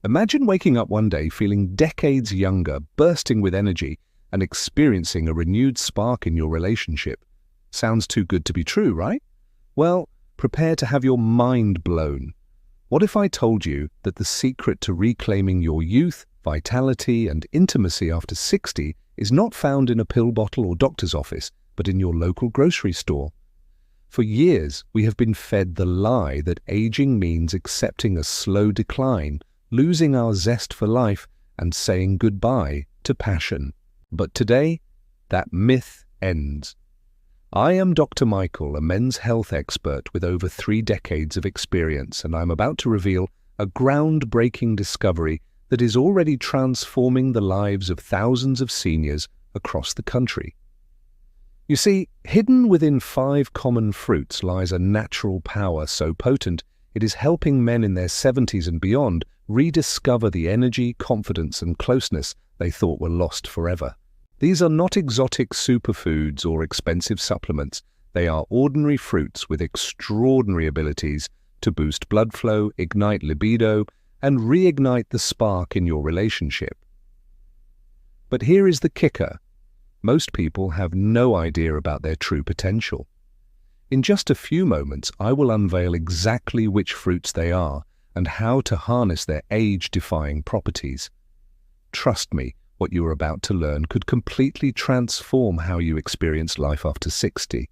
Imagine waking up one day feeling decades younger, bursting with energy, and experiencing a renewed spark in your relationship. Sounds too good to be true, right? Well, prepare to have your mind blown. What if I told you that the secret to reclaiming your youth, vitality, and intimacy after 60 is not found in a pill bottle or doctor's office, but in your local grocery store? For years, we have been fed the lie that aging means accepting a slow decline, losing our zest for life, and saying goodbye to passion. But today, that myth ends. I am Dr. Michael, a men's health expert with over 3 decades of experience, and I'm about to reveal a groundbreaking discovery that is already transforming the lives of thousands of seniors across the country. You see, hidden within 5 common fruits lies a natural power so potent it is helping men in their 70s and beyond rediscover the energy, confidence, and closeness they thought were lost forever. These are not exotic superfoods or expensive supplements. They are ordinary fruits with extraordinary abilities to boost blood flow, ignite libido, and reignite the spark in your relationship. But here is the kicker. Most people have no idea about their true potential. In just a few moments, I will unveil exactly which fruits they are and how to harness their age-defying properties. Trust me, what you are about to learn could completely transform how you experience life after 60.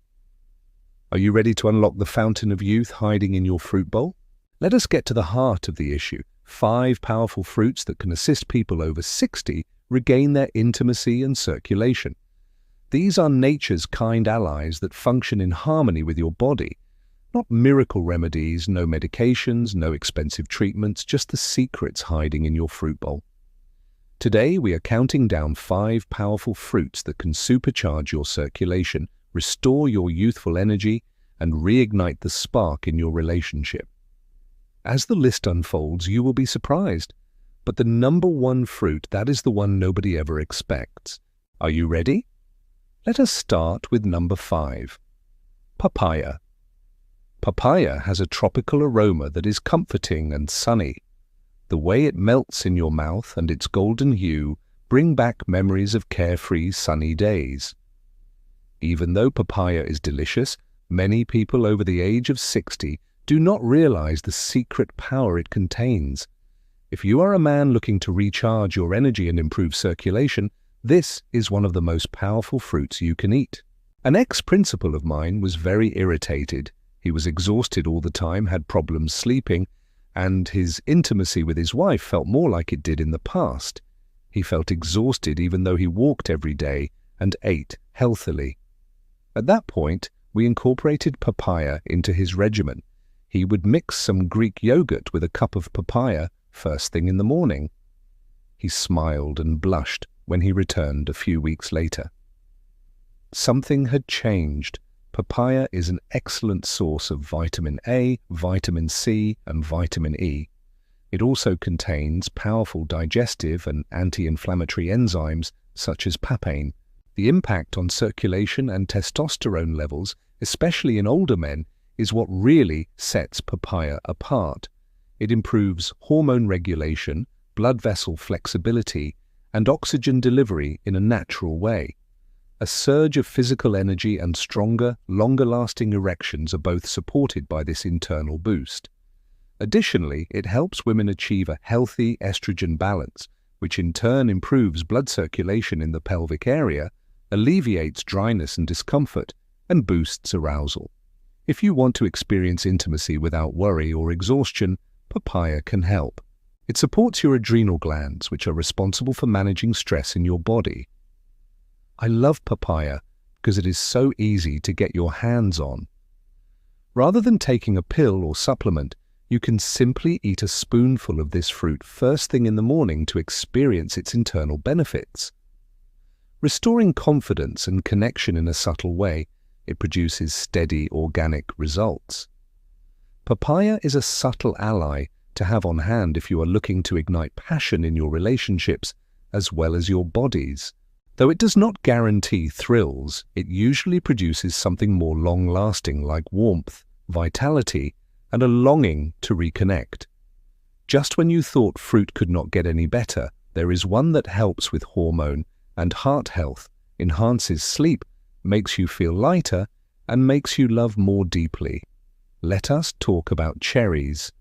Are you ready to unlock the fountain of youth hiding in your fruit bowl? Let us get to the heart of the issue. 5 powerful fruits that can assist people over 60 regain their intimacy and circulation. These are nature's kind allies that function in harmony with your body. Not miracle remedies, no medications, no expensive treatments, just the secrets hiding in your fruit bowl. Today, we are counting down 5 powerful fruits that can supercharge your circulation, restore your youthful energy, and reignite the spark in your relationship. As the list unfolds, you will be surprised. But the number 1 fruit, that is the one nobody ever expects. Are you ready? Let us start with number 5. Papaya. Papaya has a tropical aroma that is comforting and sunny. The way it melts in your mouth and its golden hue bring back memories of carefree, sunny days. Even though papaya is delicious, many people over the age of 60 do not realize the secret power it contains. If you are a man looking to recharge your energy and improve circulation, this is one of the most powerful fruits you can eat. An ex-principal of mine was very irritated. He was exhausted all the time, had problems sleeping, and his intimacy with his wife felt more like it did in the past. He felt exhausted even though he walked every day and ate healthily. At that point, we incorporated papaya into his regimen. He would mix some Greek yogurt with a cup of papaya first thing in the morning. He smiled and blushed when he returned a few weeks later. Something had changed. Papaya is an excellent source of vitamin A, vitamin C, and vitamin E. It also contains powerful digestive and anti-inflammatory enzymes such as papain. The impact on circulation and testosterone levels, especially in older men, is what really sets papaya apart. It improves hormone regulation, blood vessel flexibility, and oxygen delivery in a natural way. A surge of physical energy and stronger, longer-lasting erections are both supported by this internal boost. Additionally, it helps women achieve a healthy estrogen balance, which in turn improves blood circulation in the pelvic area, alleviates dryness and discomfort, and boosts arousal. If you want to experience intimacy without worry or exhaustion, papaya can help. It supports your adrenal glands, which are responsible for managing stress in your body. I love papaya because it is so easy to get your hands on. Rather than taking a pill or supplement, you can simply eat a spoonful of this fruit first thing in the morning to experience its internal benefits. Restoring confidence and connection in a subtle way, it produces steady, organic results. Papaya is a subtle ally to have on hand if you are looking to ignite passion in your relationships as well as your bodies. Though it does not guarantee thrills, it usually produces something more long-lasting like warmth, vitality, and a longing to reconnect. Just when you thought fruit could not get any better, there is one that helps with hormone and heart health, enhances sleep, makes you feel lighter, and makes you love more deeply. Let us talk about cherries.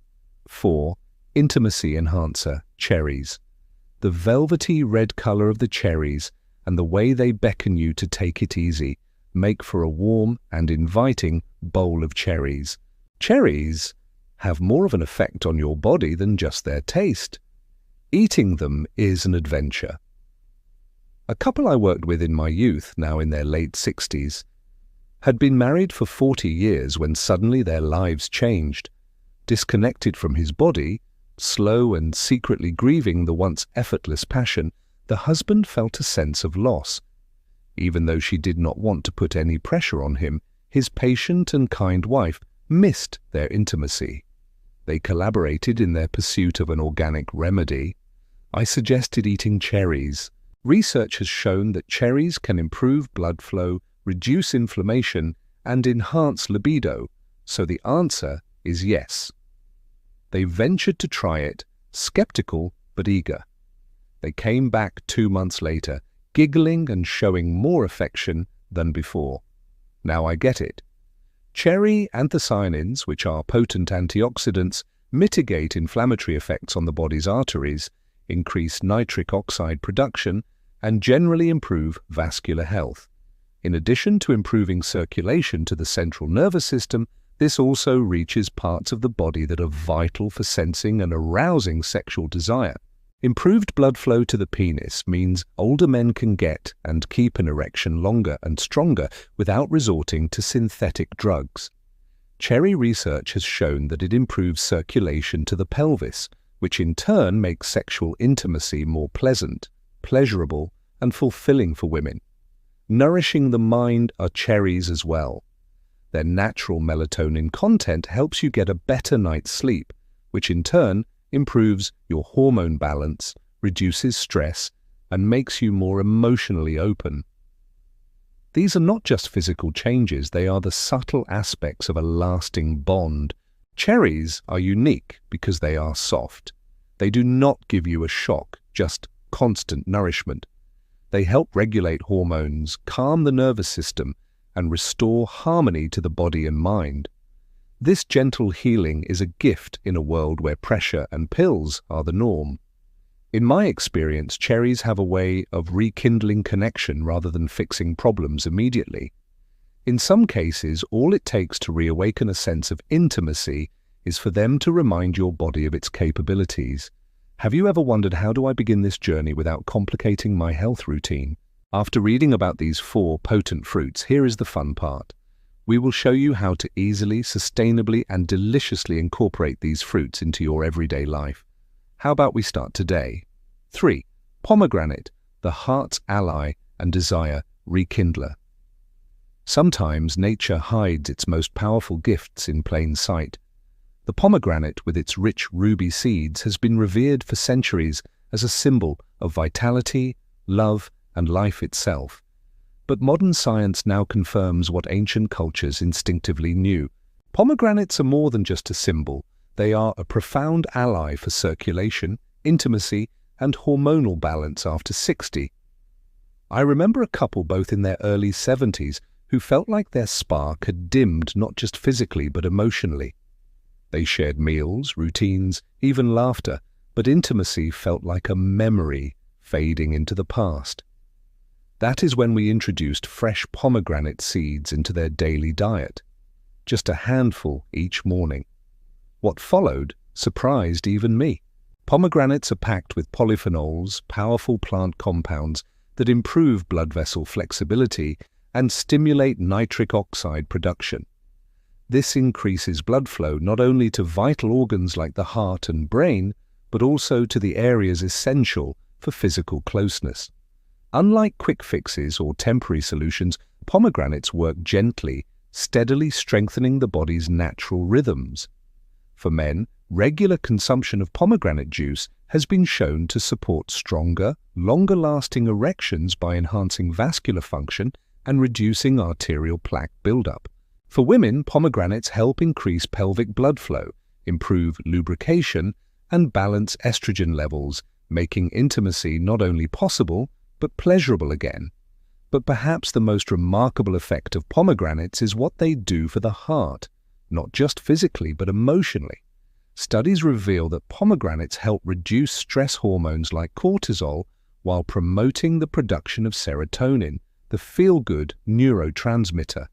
4. Intimacy enhancer, cherries. The velvety red color of the cherries and the way they beckon you to take it easy make for a warm and inviting bowl of cherries. Cherries have more of an effect on your body than just their taste. Eating them is an adventure. A couple I worked with in my youth, now in their late 60s, had been married for 40 years when suddenly their lives changed. Disconnected from his body, slow and secretly grieving the once effortless passion, the husband felt a sense of loss. Even though she did not want to put any pressure on him, his patient and kind wife missed their intimacy. They collaborated in their pursuit of an organic remedy. I suggested eating cherries. Research has shown that cherries can improve blood flow, reduce inflammation, and enhance libido, so the answer is yes. They ventured to try it, skeptical but eager. They came back 2 months later, giggling and showing more affection than before. Now I get it. Cherry anthocyanins, which are potent antioxidants, mitigate inflammatory effects on the body's arteries, increase nitric oxide production, and generally improve vascular health. In addition to improving circulation to the central nervous system, this also reaches parts of the body that are vital for sensing and arousing sexual desire. Improved blood flow to the penis means older men can get and keep an erection longer and stronger without resorting to synthetic drugs. Cherry research has shown that it improves circulation to the pelvis, which in turn makes sexual intimacy more pleasant, pleasurable, and fulfilling for women. Nourishing the mind are cherries as well. Their natural melatonin content helps you get a better night's sleep, which in turn improves your hormone balance, reduces stress, and makes you more emotionally open. These are not just physical changes, they are the subtle aspects of a lasting bond. Cherries are unique because they are soft. They do not give you a shock, just constant nourishment. They help regulate hormones, calm the nervous system, and restore harmony to the body and mind. This gentle healing is a gift in a world where pressure and pills are the norm. In my experience, cherries have a way of rekindling connection rather than fixing problems immediately. In some cases, all it takes to reawaken a sense of intimacy is for them to remind your body of its capabilities. Have you ever wondered, how do I begin this journey without complicating my health routine? After reading about these 4 potent fruits, here is the fun part. We will show you how to easily, sustainably, and deliciously incorporate these fruits into your everyday life. How about we start today? 3. Pomegranate, the heart's ally and desire rekindler. Sometimes nature hides its most powerful gifts in plain sight. The pomegranate, with its rich ruby seeds, has been revered for centuries as a symbol of vitality, love, and life itself. But modern science now confirms what ancient cultures instinctively knew. Pomegranates are more than just a symbol. They are a profound ally for circulation, intimacy, and hormonal balance after 60. I remember a couple both in their early 70s who felt like their spark had dimmed not just physically but emotionally. They shared meals, routines, even laughter, but intimacy felt like a memory fading into the past. That is when we introduced fresh pomegranate seeds into their daily diet, just a handful each morning. What followed surprised even me. Pomegranates are packed with polyphenols, powerful plant compounds that improve blood vessel flexibility and stimulate nitric oxide production. This increases blood flow not only to vital organs like the heart and brain, but also to the areas essential for physical closeness. Unlike quick fixes or temporary solutions, pomegranates work gently, steadily strengthening the body's natural rhythms. For men, regular consumption of pomegranate juice has been shown to support stronger, longer-lasting erections by enhancing vascular function and reducing arterial plaque buildup. For women, pomegranates help increase pelvic blood flow, improve lubrication, and balance estrogen levels, making intimacy not only possible, but pleasurable again. But perhaps the most remarkable effect of pomegranates is what they do for the heart, not just physically but emotionally. Studies reveal that pomegranates help reduce stress hormones like cortisol while promoting the production of serotonin, the feel-good neurotransmitter.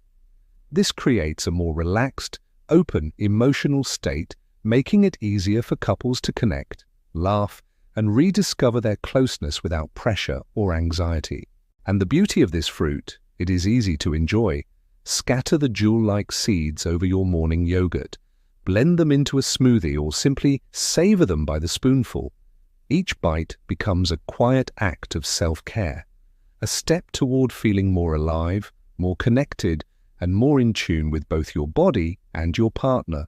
This creates a more relaxed, open emotional state, making it easier for couples to connect, laugh, and rediscover their closeness without pressure or anxiety. And the beauty of this fruit, it is easy to enjoy. Scatter the jewel-like seeds over your morning yogurt. Blend them into a smoothie or simply savor them by the spoonful. Each bite becomes a quiet act of self-care, a step toward feeling more alive, more connected, and more in tune with both your body and your partner.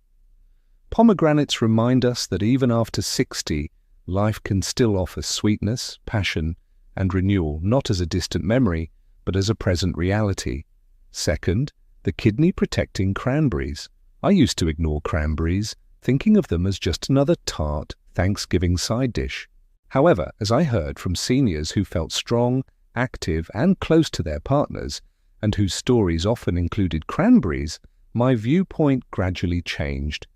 Pomegranates remind us that even after 60, life can still offer sweetness, passion, and renewal, not as a distant memory, but as a present reality. Second, the kidney-protecting cranberries. I used to ignore cranberries, thinking of them as just another tart Thanksgiving side dish. However, as I heard from seniors who felt strong, active, and close to their partners, and whose stories often included cranberries, my viewpoint gradually changed.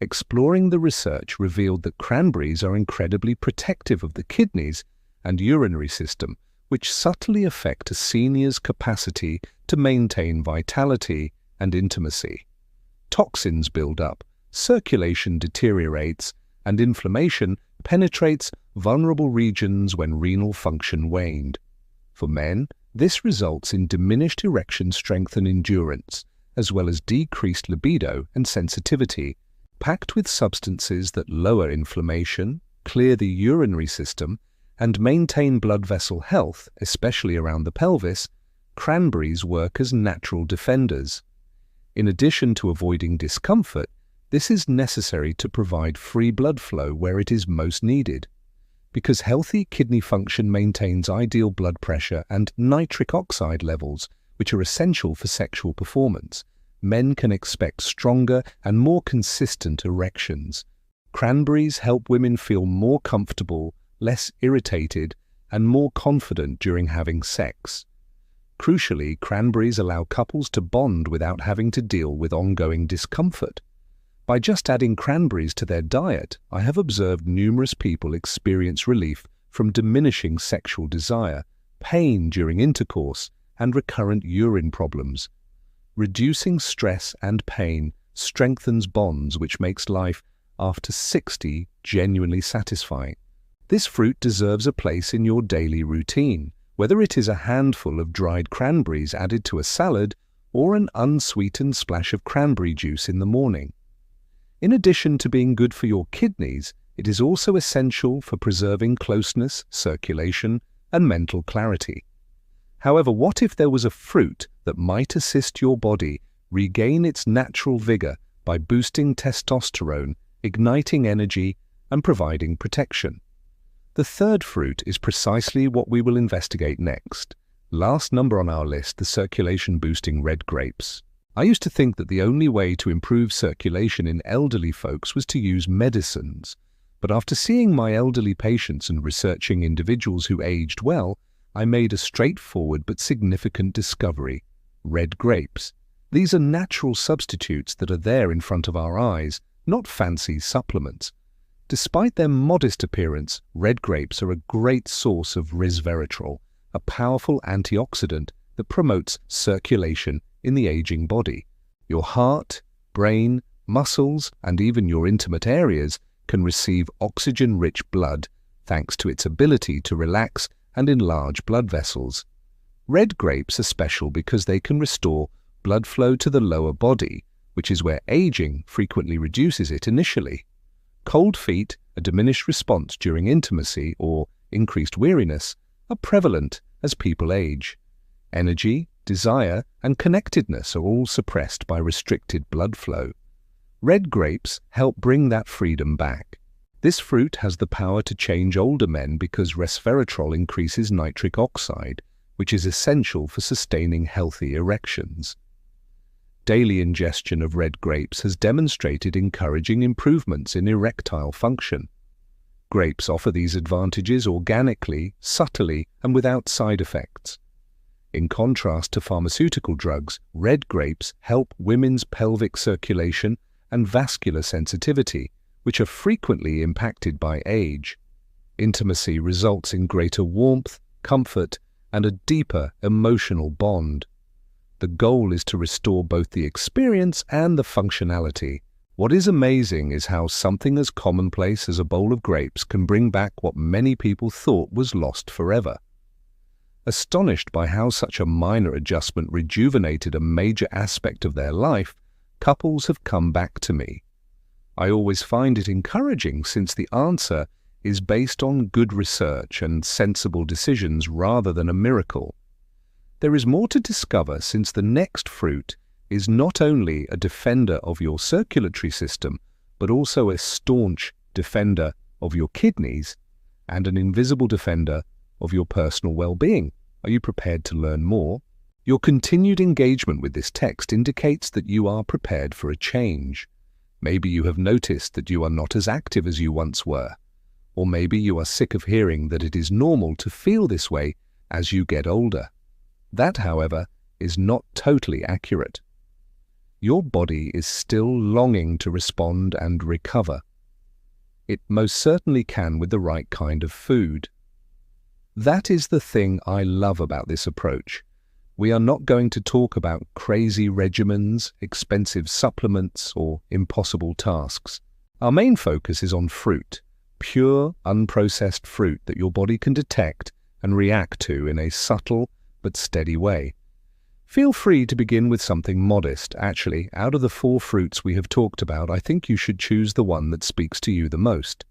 Exploring the research revealed that cranberries are incredibly protective of the kidneys and urinary system, which subtly affect a senior's capacity to maintain vitality and intimacy. Toxins build up, circulation deteriorates, and inflammation penetrates vulnerable regions when renal function waned. For men, this results in diminished erection strength and endurance, as well as decreased libido and sensitivity, packed with substances that lower inflammation, clear the urinary system, and maintain blood vessel health, especially around the pelvis. Cranberries work as natural defenders. In addition to avoiding discomfort, this is necessary to provide free blood flow where it is most needed. Because healthy kidney function maintains ideal blood pressure and nitric oxide levels, which are essential for sexual performance, men can expect stronger and more consistent erections. Cranberries help women feel more comfortable, less irritated, and more confident during having sex. Crucially, cranberries allow couples to bond without having to deal with ongoing discomfort. By just adding cranberries to their diet, I have observed numerous people experience relief from diminishing sexual desire, pain during intercourse, and recurrent urine problems. Reducing stress and pain strengthens bonds, which makes life after 60 genuinely satisfying. This fruit deserves a place in your daily routine, whether it is a handful of dried cranberries added to a salad or an unsweetened splash of cranberry juice in the morning. In addition to being good for your kidneys, it is also essential for preserving closeness, circulation, and mental clarity. However, what if there was a fruit that might assist your body regain its natural vigor by boosting testosterone, igniting energy, and providing protection? The third fruit is precisely what we will investigate next. Last number on our list, the circulation-boosting red grapes. I used to think that the only way to improve circulation in elderly folks was to use medicines. But after seeing my elderly patients and researching individuals who aged well, I made a straightforward but significant discovery: red grapes. These are natural substitutes that are there in front of our eyes, not fancy supplements. Despite their modest appearance, red grapes are a great source of resveratrol, a powerful antioxidant that promotes circulation in the aging body. Your heart, brain, muscles, and even your intimate areas can receive oxygen-rich blood thanks to its ability to relax and enlarge blood vessels. Red grapes are special because they can restore blood flow to the lower body, which is where aging frequently reduces it initially. Cold feet, a diminished response during intimacy, or increased weariness are prevalent as people age. Energy, desire, and connectedness are all suppressed by restricted blood flow. Red grapes help bring that freedom back. This fruit has the power to change older men because resveratrol increases nitric oxide, which is essential for sustaining healthy erections. Daily ingestion of red grapes has demonstrated encouraging improvements in erectile function. Grapes offer these advantages organically, subtly, and without side effects. In contrast to pharmaceutical drugs, red grapes help women's pelvic circulation and vascular sensitivity, which are frequently impacted by age. Intimacy results in greater warmth, comfort, and a deeper emotional bond. The goal is to restore both the experience and the functionality. What is amazing is how something as commonplace as a bowl of grapes can bring back what many people thought was lost forever. Astonished by how such a minor adjustment rejuvenated a major aspect of their life, couples have come back to me. I always find it encouraging since the answer is based on good research and sensible decisions rather than a miracle. There is more to discover since the next fruit is not only a defender of your circulatory system, but also a staunch defender of your kidneys and an invisible defender of your personal well-being. Are you prepared to learn more? Your continued engagement with this text indicates that you are prepared for a change. Maybe you have noticed that you are not as active as you once were. Or maybe you are sick of hearing that it is normal to feel this way as you get older. That, however, is not totally accurate. Your body is still longing to respond and recover. It most certainly can with the right kind of food. That is the thing I love about this approach. We are not going to talk about crazy regimens, expensive supplements, or impossible tasks. Our main focus is on fruit, pure, unprocessed fruit that your body can detect and react to in a subtle but steady way. Feel free to begin with something modest. Actually, out of the 4 fruits we have talked about, I think you should choose the one that speaks to you the most.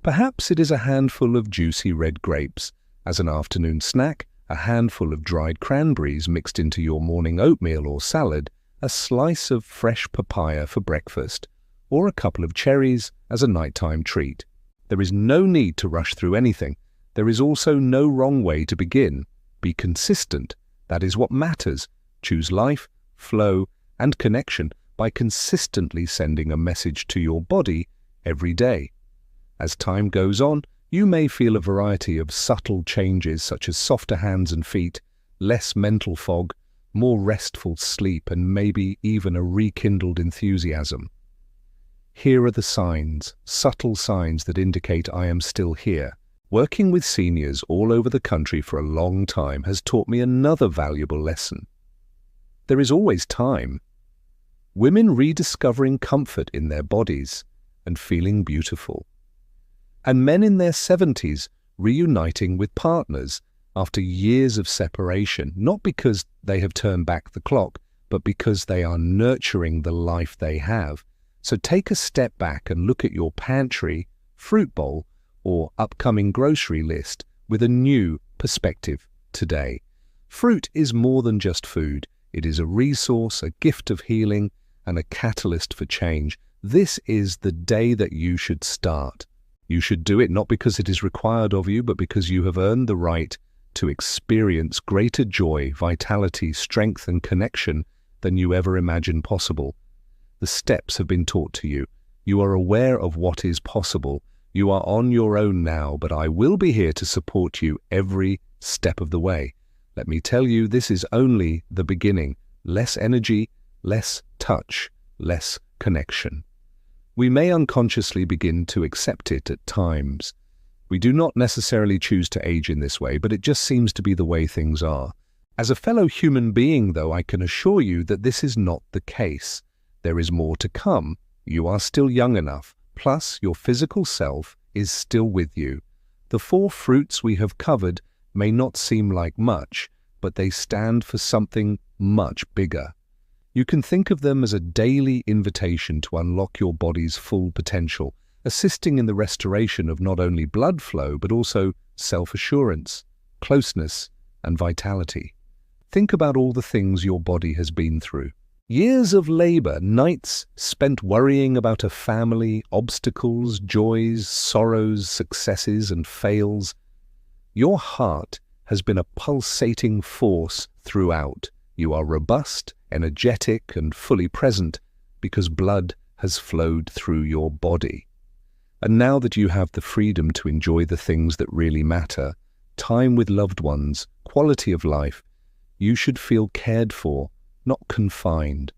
Perhaps it is a handful of juicy red grapes as an afternoon snack, a handful of dried cranberries mixed into your morning oatmeal or salad, a slice of fresh papaya for breakfast, or a couple of cherries as a nighttime treat. There is no need to rush through anything. There is also no wrong way to begin. Be consistent. That is what matters. Choose life, flow, and connection by consistently sending a message to your body every day. As time goes on, you may feel a variety of subtle changes such as softer hands and feet, less mental fog, more restful sleep, and maybe even a rekindled enthusiasm. Here are the signs, subtle signs that indicate I am still here. Working with seniors all over the country for a long time has taught me another valuable lesson. There is always time. Women rediscovering comfort in their bodies and feeling beautiful. And men in their 70s reuniting with partners after years of separation, not because they have turned back the clock, but because they are nurturing the life they have. So take a step back and look at your pantry, fruit bowl, or upcoming grocery list with a new perspective today. Fruit is more than just food. It is a resource, a gift of healing, and a catalyst for change. This is the day that you should start. You should do it not because it is required of you, but because you have earned the right to experience greater joy, vitality, strength, and connection than you ever imagined possible. The steps have been taught to you. You are aware of what is possible. You are on your own now, but I will be here to support you every step of the way. Let me tell you, this is only the beginning. Less energy, less touch, less connection. We may unconsciously begin to accept it at times. We do not necessarily choose to age in this way, but it just seems to be the way things are. As a fellow human being, though, I can assure you that this is not the case. There is more to come. You are still young enough. Plus, your physical self is still with you. The 4 fruits we have covered may not seem like much, but they stand for something much bigger. You can think of them as a daily invitation to unlock your body's full potential, assisting in the restoration of not only blood flow, but also self-assurance, closeness, and vitality. Think about all the things your body has been through. Years of labor, nights spent worrying about a family, obstacles, joys, sorrows, successes, and fails. Your heart has been a pulsating force throughout. You are robust, energetic, and fully present because blood has flowed through your body. And now that you have the freedom to enjoy the things that really matter, time with loved ones, quality of life, you should feel cared for, not confined.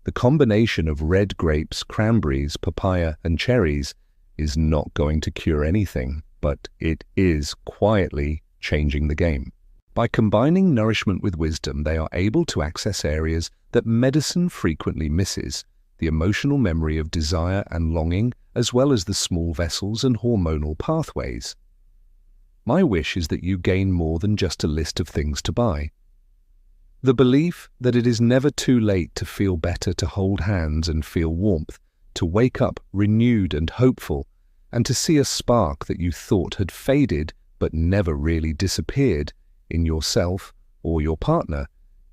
The combination of red grapes, cranberries, papaya, and cherries is not going to cure anything, but it is quietly changing the game. By combining nourishment with wisdom, they are able to access areas that medicine frequently misses, the emotional memory of desire and longing, as well as the small vessels and hormonal pathways. My wish is that you gain more than just a list of things to buy. The belief that it is never too late to feel better, to hold hands and feel warmth, to wake up renewed and hopeful, and to see a spark that you thought had faded but never really disappeared in yourself or your partner,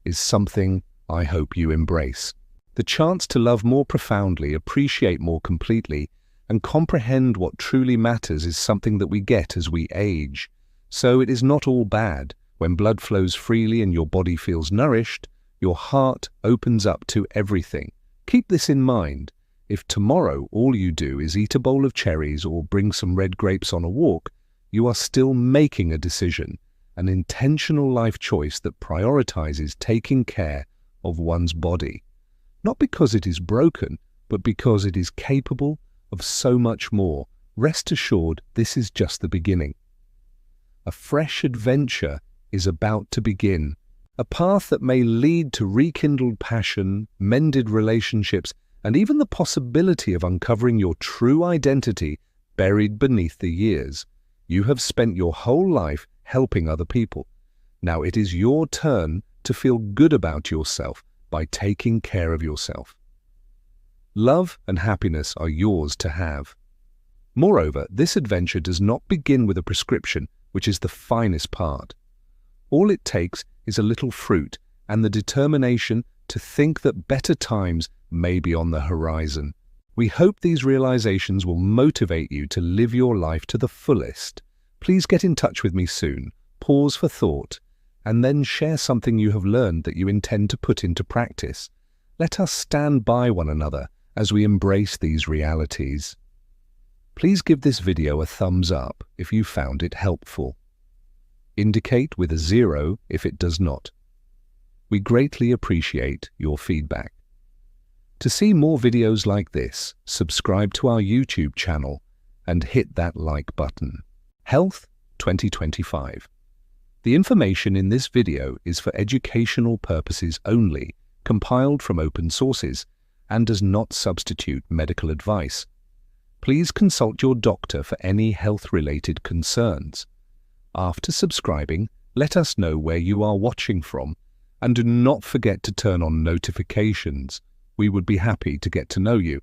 is something I hope you embrace. The chance to love more profoundly, appreciate more completely, and comprehend what truly matters is something that we get as we age. So it is not all bad. When blood flows freely and your body feels nourished, your heart opens up to everything. Keep this in mind. If tomorrow all you do is eat a bowl of cherries or bring some red grapes on a walk, you are still making a decision, an intentional life choice that prioritizes taking care of one's body. Not because it is broken, but because it is capable of so much more. Rest assured, this is just the beginning. A fresh adventure is about to begin, a path that may lead to rekindled passion, mended relationships, and even the possibility of uncovering your true identity buried beneath the years. You have spent your whole life helping other people. Now it is your turn to feel good about yourself by taking care of yourself. Love and happiness are yours to have. Moreover, this adventure does not begin with a prescription, which is the finest part. All it takes is a little fruit and the determination to think that better times may be on the horizon. We hope these realizations will motivate you to live your life to the fullest. Please get in touch with me soon, pause for thought, and then share something you have learned that you intend to put into practice. Let us stand by one another as we embrace these realities. Please give this video a thumbs up if you found it helpful. Indicate with a 0 if it does not. We greatly appreciate your feedback. To see more videos like this, subscribe to our YouTube channel and hit that like button. Health 2025. The information in this video is for educational purposes only, compiled from open sources, and does not substitute medical advice. Please consult your doctor for any health-related concerns. After subscribing, let us know where you are watching from, and do not forget to turn on notifications. We would be happy to get to know you.